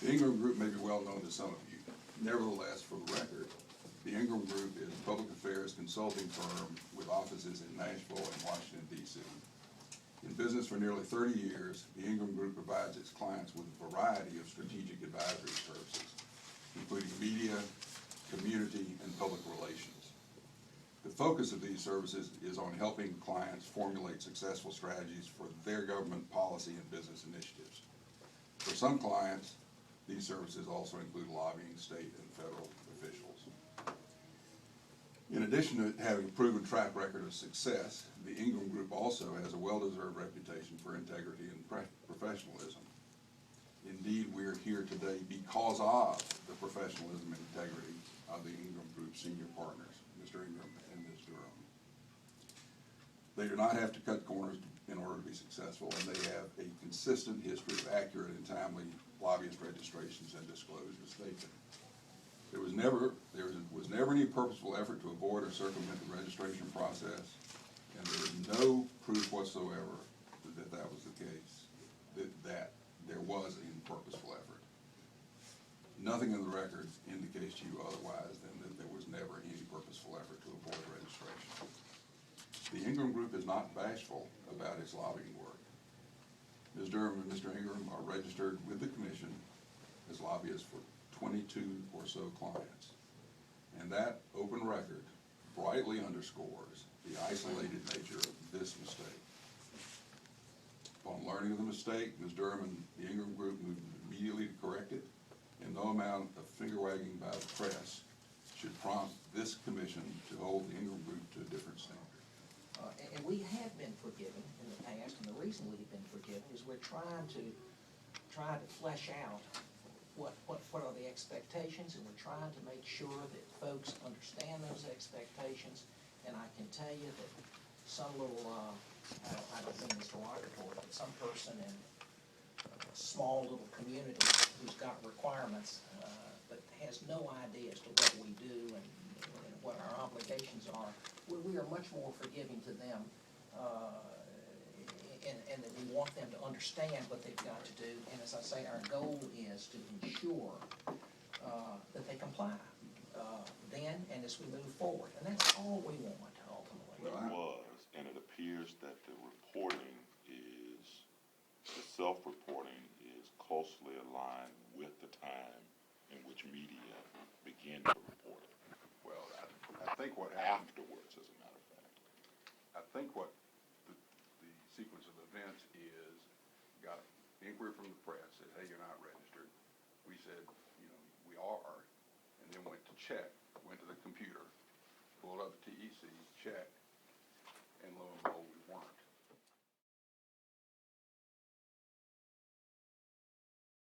The Ingram Group may be well known to some of you. Nevertheless, for the record, the Ingram Group is a public affairs consulting firm with offices in Nashville and Washington, D.C. In business for nearly 30 years, the Ingram Group provides its clients with a variety of strategic advisory services, including media, community, and public relations. The focus of these services is on helping clients formulate successful strategies for their government policy and business initiatives. For some clients, these services also include lobbying state and federal officials. In addition to having a proven track record of success, the Ingram Group also has a well-deserved reputation for integrity and professionalism. Indeed, we are here today because of the professionalism and integrity of the Ingram Group senior partners, Mr. Ingram and Ms. Durham. They do not have to cut corners in order to be successful, and they have a consistent history of accurate and timely lobbyist registrations and disclosure statement. There was never any purposeful effort to avoid or circumvent the registration process, and there is no proof whatsoever that was the case, that there was any purposeful effort. Nothing in the record indicates to you otherwise than that there was never any purposeful effort to avoid registration. The Ingram Group is not bashful about its lobbying work. Ms. Durham and Mr. Ingram are registered with the Commission as lobbyists for 22 or so clients. And that open record brightly underscores the isolated nature of this mistake. Upon learning of the mistake, Ms. Durham and the Ingram Group moved immediately to correct it, and no amount of finger-wagging by the press should prompt this Commission to hold the Ingram Group to a different standard. And we have been forgiven in the past, and the reason we've been forgiven is we're trying to flesh out what are the expectations, and we're trying to make sure that folks understand those expectations. And I can tell you that some little, I don't mean this derogatory, but some person in a small little community who's got requirements, but has no idea as to what we do and what our obligations are, we are much more forgiving to them, and that we want them to understand what they've got to do. And as I say, our goal is to ensure that they comply then and as we move forward. And that's all we want, ultimately. It was, and it appears that the reporting is, the self-reporting is closely aligned with the time in which media began to report it. Well, I think what happened Afterwards, as a matter of fact. I think what the sequence of events is, got an inquiry from the press, said, hey, you're not registered. We said, we are, and then went to check, went to the computer, pulled up the TEC, checked,